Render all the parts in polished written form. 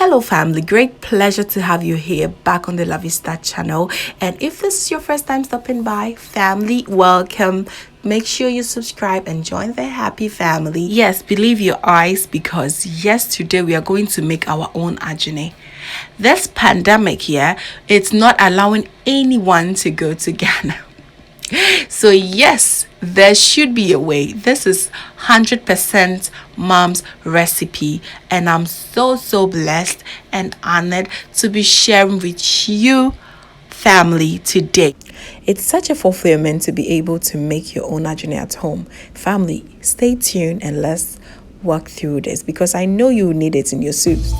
Hello family, great pleasure to have you here back on the La Vista channel. And if this is your first time stopping by, family, welcome. Make sure you subscribe and join the happy family. Yes, believe your eyes, because yes, today we are going to make our own a-janee. This pandemic here, it's not allowing anyone to go to Ghana. So yes, there should be a way. This is 100% mom's recipe, and I'm so blessed and honored to be sharing with you family today. It's such a fulfillment to be able to make your own a-janee at home. Family, stay tuned and let's walk through this, because I know you need it in your soups.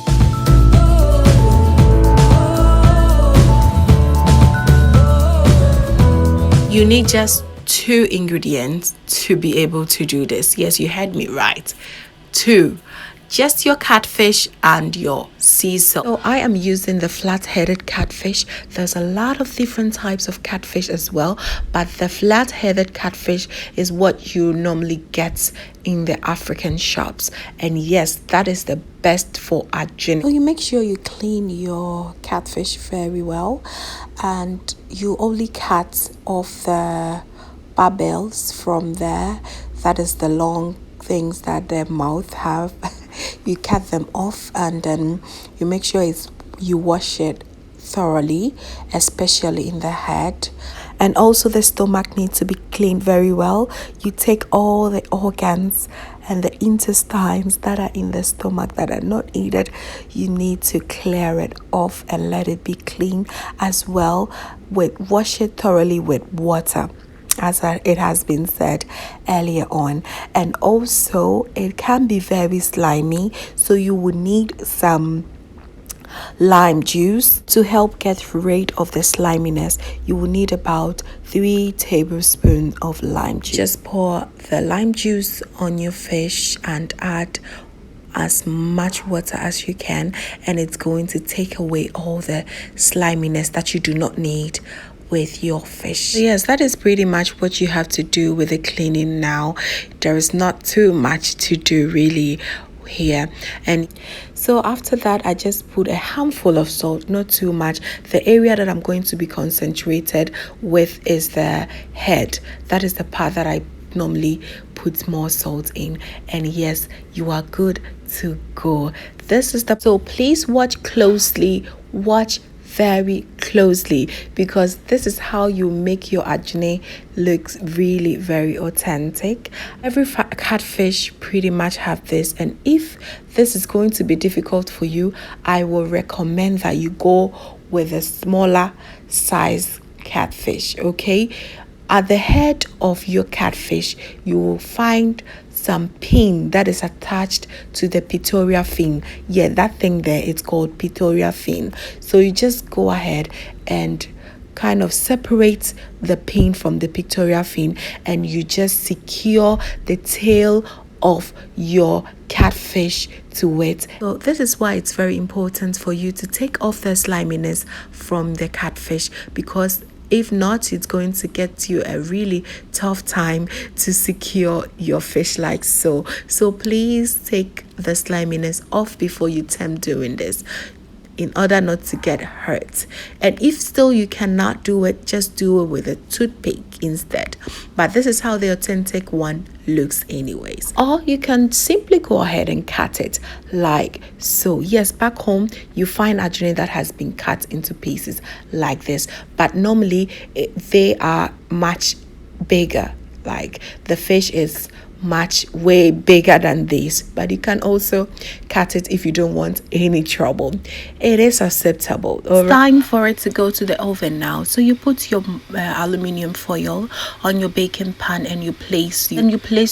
You need just 2 ingredients to be able to do this. Yes, you heard me right. 2. Just your catfish and your sea salt. So I am using the flat-headed catfish. There's a lot of different types of catfish as well, but the flat-headed catfish is what you normally get in the African shops. And yes, that is the best for a-janee. So you make sure you clean your catfish very well, and you only cut off the barbels from there. That is the long things that their mouth have. You cut them off, and then you make sure you wash it thoroughly, especially in the head. And also the stomach needs to be cleaned very well. You take all the organs and the intestines that are in the stomach that are not needed. You need to clear it off and let it be clean as well. Wash it thoroughly with water, as it has been said earlier on. And also it can be very slimy, so you would need some lime juice to help get rid of the sliminess. You will need about 3 tablespoons of lime juice. Just pour the lime juice on your fish and add as much water as you can, and it's going to take away all the sliminess that you do not need with your fish. So yes, that is pretty much what you have to do with the cleaning now. There is not too much to do really here. And so after that, I just put a handful of salt, not too much. The area that I'm going to be concentrated with is the head. That is the part that I normally put more salt in. And yes, you are good to go. This is the so please watch closely, watch very closely, because this is how you make your a-janee looks really very authentic. Every catfish pretty much have this, and if this is going to be difficult for you, I will recommend that you go with a smaller size catfish. Okay, at the head of your catfish you will find some pin that is attached to the pectoral fin. Yeah, that thing there, it's called pectoral fin. So you just go ahead and kind of separate the pin from the pectoral fin, and you just secure the tail of your catfish to it. So this is why it's very important for you to take off the sliminess from the catfish, because if not, it's going to get you a really tough time to secure your fish like so. So please take the sliminess off before you attempt doing this, in order not to get hurt. And if still you cannot do it, just do it with a toothpick instead. But this is how the authentic one looks anyways. Or you can simply go ahead and cut it like so. Yes, back home you find a-janee that has been cut into pieces like this, but normally they are much bigger. Like the fish is way bigger than this, but you can also cut it if you don't want any trouble. It is acceptable. It's time for it to go to the oven now. So you put your aluminium foil on your baking pan, and you place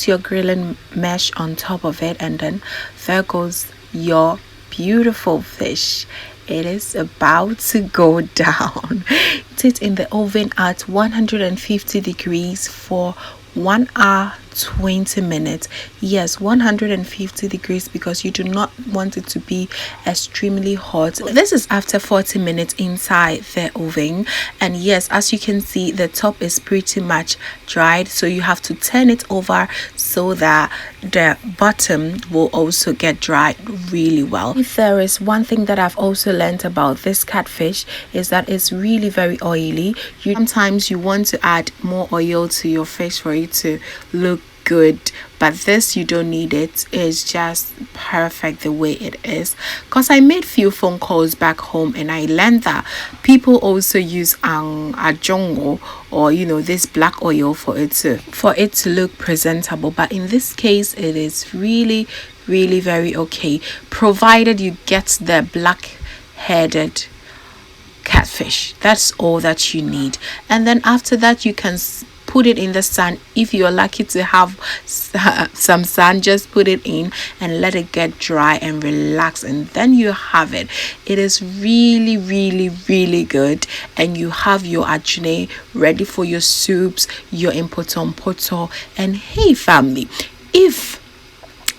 your grilling mesh on top of it, and then there goes your beautiful fish. It is about to go down. Put it in the oven at 150 degrees for 1 hour 20 minutes. Yes, 150 degrees, because you do not want it to be extremely hot. This is after 40 minutes inside the oven, and yes, as you can see, the top is pretty much dried, so you have to turn it over so that the bottom will also get dried really well. If there is one thing that I've also learned about this catfish, is that it's really very oily. Sometimes you want to add more oil to your fish for it to look good, but this you don't need it. It's just perfect the way it is, because I made few phone calls back home and I learned that people also use a-janee, or this black oil for it to look presentable, but in this case it is really very okay, provided you get the black headed catfish. That's all that you need. And then after that, you can put it in the sun. If you're lucky to have some sun, just put it in and let it get dry and relax, and then you have it. It is really good, and you have your a-janee ready for your soups, your impoto. And hey family, if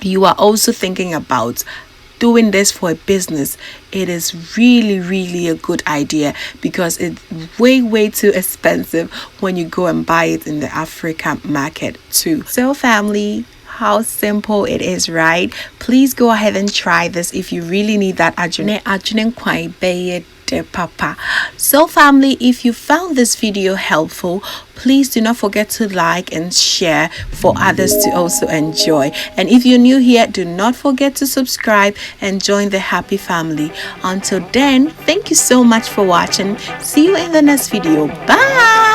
you are also thinking about doing this for a business, it is really a good idea, because it's way too expensive when you go and buy it in the African market too. So family, how simple it is, right? Please go ahead and try this if you really need that a-janee papa. So family, if you found this video helpful, please do not forget to like and share for others to also enjoy. And if you're new here, do not forget to subscribe and join the happy family. Until then, thank you so much for watching. See you in the next video. Bye.